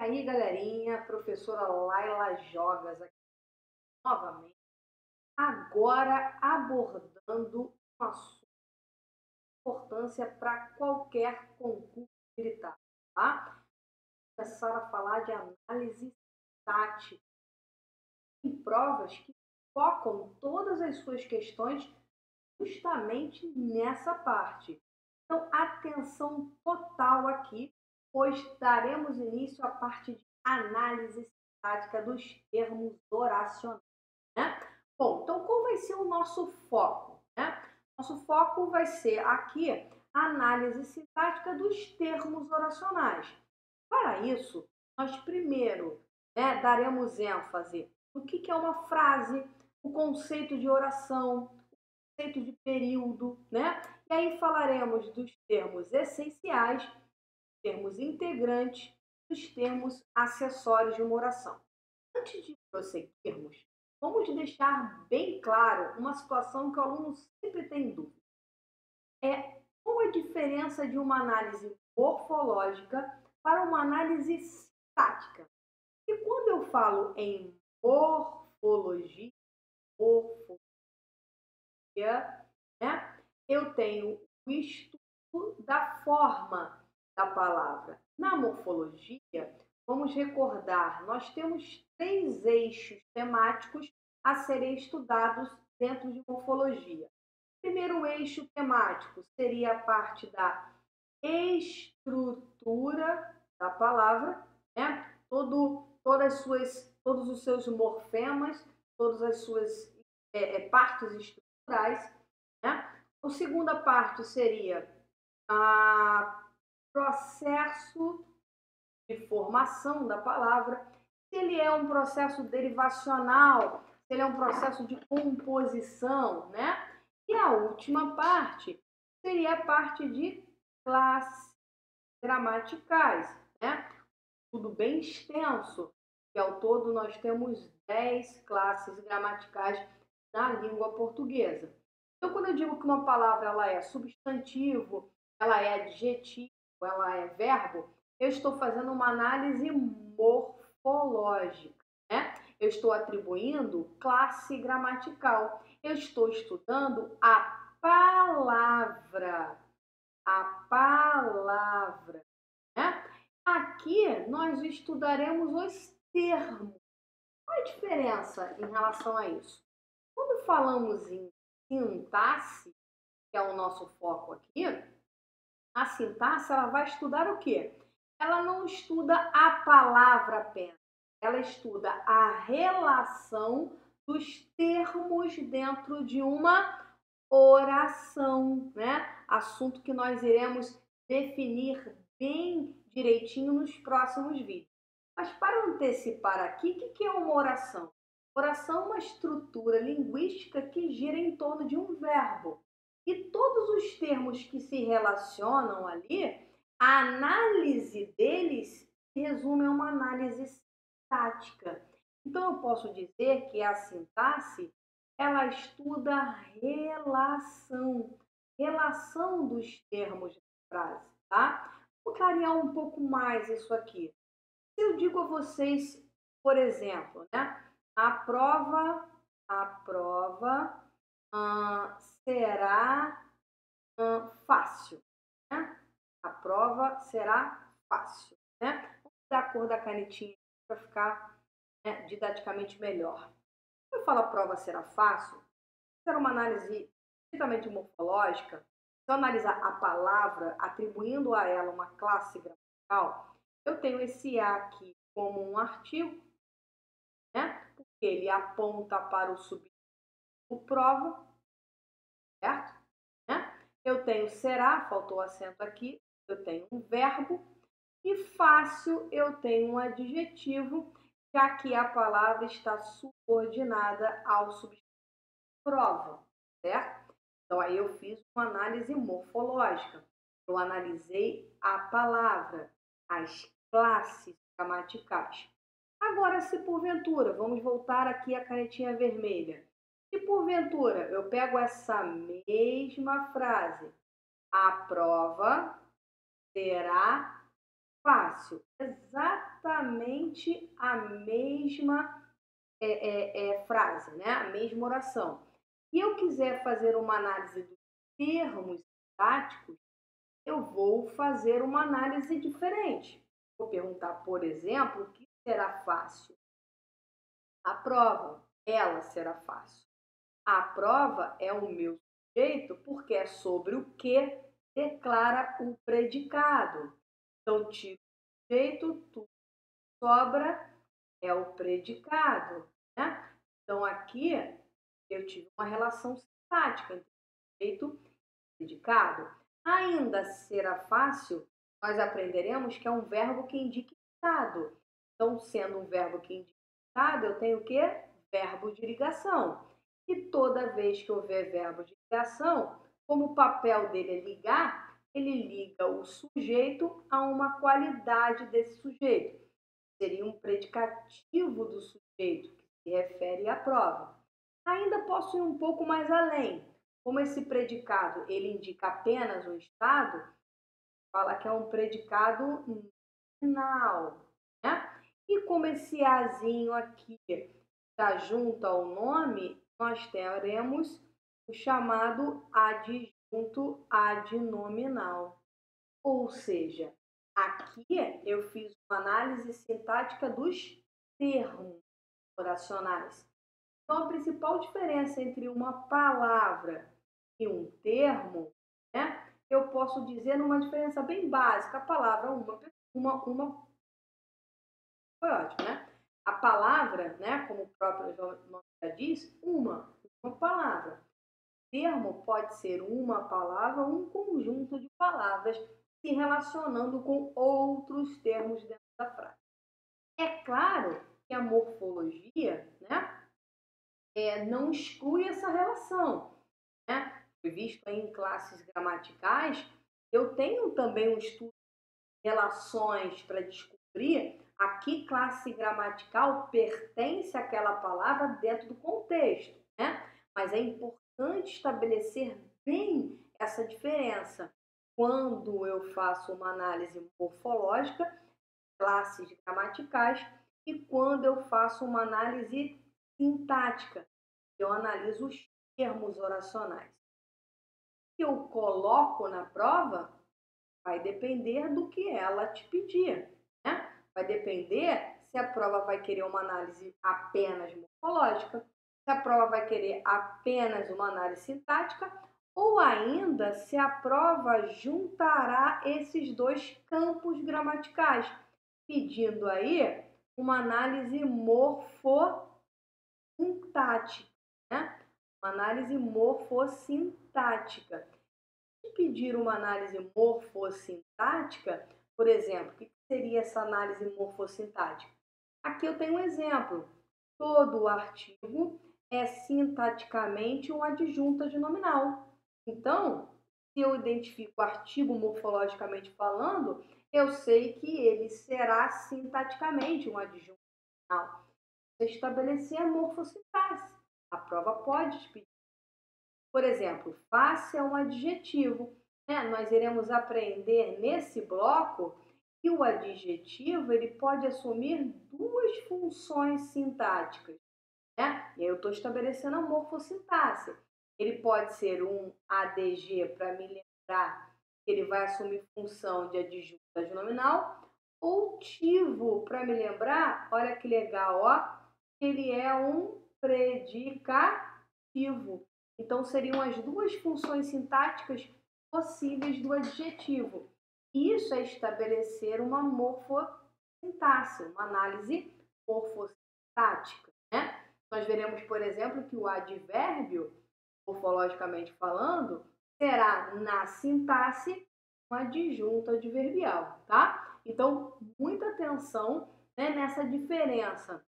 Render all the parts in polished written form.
Aí, galerinha, professora Laila Jogas aqui novamente, agora abordando um assunto de importância para qualquer concurso militar, tá? Começar a falar de análise tática em provas que focam todas as suas questões justamente nessa parte. Então, atenção total aqui, pois daremos início à parte de análise tática dos termos oracionais, né? Bom, então qual vai ser o nosso foco, né? Nosso foco vai ser aqui a análise sintática dos termos oracionais. Para isso, nós primeiro, daremos ênfase no que é uma frase, o conceito de oração, o conceito de período, né? E aí falaremos dos termos essenciais, termos integrantes, dos termos acessórios de uma oração. Antes de prosseguirmos, vamos deixar bem claro uma situação que o aluno sempre tem dúvida. Qual a diferença de uma análise morfológica para uma análise sintática? E quando eu falo em morfologia, morfologia, né, eu tenho o estudo da forma da palavra. Na morfologia, vamos recordar, nós temos 3 eixos temáticos a serem estudados dentro de morfologia. O primeiro eixo temático seria a parte da estrutura da palavra, né? Todos os seus morfemas, todas as suas partes estruturais, né? A segunda parte seria a processo de formação da palavra, se ele é um processo derivacional, se ele é um processo de composição, né? E a última parte seria a parte de classes gramaticais, né? Tudo bem extenso, que ao todo nós temos 10 classes gramaticais na língua portuguesa. Então, quando eu digo que uma palavra ela é substantivo, ela é adjetivo, ela é verbo, eu estou fazendo uma análise morfológica, né? Eu estou atribuindo classe gramatical. Eu estou estudando a palavra, né? Aqui nós estudaremos os termos. Qual a diferença em relação a isso? Quando falamos em sintaxe, que é o nosso foco aqui, a sintaxe ela vai estudar o quê? Ela não estuda a palavra apenas, ela estuda a relação dos termos dentro de uma oração, né? Assunto que nós iremos definir bem direitinho nos próximos vídeos. Mas para antecipar aqui, o que é uma oração? Oração é uma estrutura linguística que gira em torno de um verbo. E todos os termos que se relacionam ali, a análise deles se resume a uma análise sintática. Então, eu posso dizer que a sintaxe ela estuda a relação dos termos da frase, tá? Vou clarear um pouco mais isso aqui. Se eu digo a vocês, por exemplo, né? A prova será fácil, né? A prova será fácil, né? Vamos dar a cor da canetinha para ficar, né, didaticamente melhor. Quando eu falo a prova será fácil, será uma análise estritamente morfológica. Se eu analisar a palavra, atribuindo a ela uma classe gramatical, eu tenho esse a aqui como um artigo, né? Porque ele aponta para o subjuntivo prova, certo? Né? Eu tenho será, faltou o acento aqui, eu tenho um verbo, e fácil eu tenho um adjetivo, já que a palavra está subordinada ao subjuntivo prova, certo? Então aí eu fiz uma análise morfológica. Eu analisei a palavra, as classes gramaticais. Agora, se porventura, vamos voltar aqui à canetinha vermelha. Se porventura eu pego essa mesma frase, a prova será fácil, exatamente a mesma frase, né? A mesma oração. E eu quiser fazer uma análise dos termos sintáticos, eu vou fazer uma análise diferente. Vou perguntar, por exemplo, o que será fácil? A prova, ela será fácil. A prova é o meu sujeito porque é sobre o que declara o predicado. Então, tiro o sujeito, tudo sobra é o predicado, né? Então, aqui eu tive uma relação sintática entre sujeito e predicado. Ainda será fácil, nós aprenderemos que é um verbo que indica estado. Então, sendo um verbo que indica estado, eu tenho o quê? Verbo de ligação. E toda vez que houver verbo de ligação, como o papel dele é ligar, ele liga o sujeito a uma qualidade desse sujeito. Seria um predicativo do sujeito, que se refere à prova. Ainda posso ir um pouco mais além. Como esse predicado ele indica apenas um estado, fala que é um predicado nominal, né? E como esse azinho aqui está junto ao nome, nós teremos o chamado adjunto adnominal. Ou seja, aqui eu fiz uma análise sintática dos termos oracionais. Então, a principal diferença entre uma palavra e um termo, né? Eu posso dizer numa diferença bem básica, a palavra uma foi ótimo, né? A palavra, né, como o próprio nome já diz, uma palavra. O termo pode ser uma palavra ou um conjunto de palavras se relacionando com outros termos dentro da frase. É claro que a morfologia, né, não exclui essa relação, né? Foi visto aí em classes gramaticais, eu tenho também um estudo de relações para descobrir a que classe gramatical pertence aquela palavra dentro do contexto, né? Mas é importante estabelecer bem essa diferença. Quando eu faço uma análise morfológica, classes gramaticais, e quando eu faço uma análise sintática, eu analiso os termos oracionais. O que eu coloco na prova vai depender do que ela te pedir, né? Vai depender se a prova vai querer uma análise apenas morfológica, se a prova vai querer apenas uma análise sintática, ou ainda se a prova juntará esses dois campos gramaticais, pedindo aí uma análise morfossintática, né? Uma análise morfossintática. Se pedir uma análise morfossintática, por exemplo, o que seria essa análise morfossintática? Aqui eu tenho um exemplo. Todo artigo é sintaticamente um adjunto adnominal. Então, se eu identifico o artigo morfologicamente falando, eu sei que ele será sintaticamente um adjunto adnominal. Você estabelecer a morfossintaxe. A prova pode te pedir. Por exemplo, face é um adjetivo, né? Nós iremos aprender nesse bloco que o adjetivo ele pode assumir duas funções sintáticas, né? E aí eu estou estabelecendo a morfossintaxe. Ele pode ser um ADG para me lembrar que ele vai assumir função de adjunto adnominal, ou tivo para me lembrar, olha que legal, ó, que ele é um predicativo. Então, seriam as duas funções sintáticas possíveis do adjetivo. Isso é estabelecer uma morfossintaxe, uma análise morfossintática, né? Nós veremos, por exemplo, que o advérbio, morfologicamente falando, será na sintaxe um adjunto adverbial, tá? Então, muita atenção, né, nessa diferença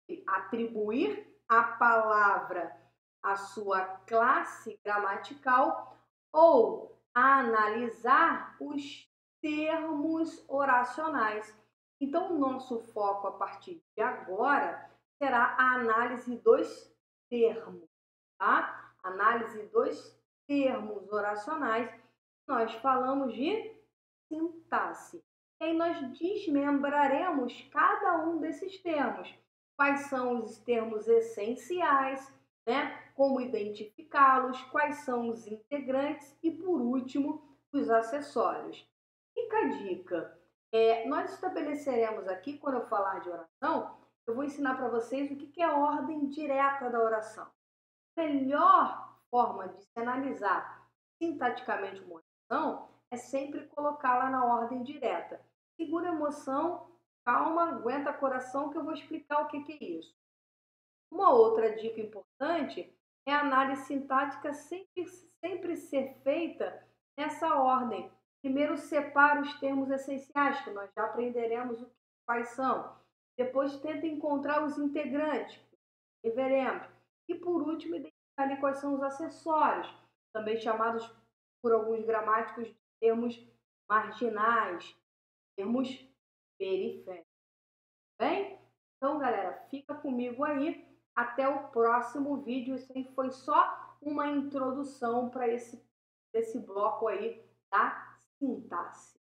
de atribuir a palavra a sua classe gramatical ou a analisar os termos oracionais. Então, o nosso foco a partir de agora será a análise dos termos, tá? Análise dos termos oracionais. Nós falamos de sintaxe. E aí nós desmembraremos cada um desses termos. Quais são os termos essenciais, né? Como identificá-los, quais são os integrantes e, por último, os acessórios. Fica a dica. Nós estabeleceremos aqui, quando eu falar de oração, eu vou ensinar para vocês o que é a ordem direta da oração. A melhor forma de se analisar sintaticamente uma oração é sempre colocá-la na ordem direta. Segura a emoção, calma, aguenta coração que eu vou explicar o que é isso. Uma outra dica importante é a análise sintática sempre ser feita nessa ordem. Primeiro separa os termos essenciais, que nós já aprenderemos quais são. Depois tenta encontrar os integrantes, e veremos. E por último, identificar ali quais são os acessórios, também chamados por alguns gramáticos de termos marginais, termos periféricos. Bem? Então, galera, fica comigo aí. Até o próximo vídeo. Isso aí foi só uma introdução para esse bloco aí da sintaxe.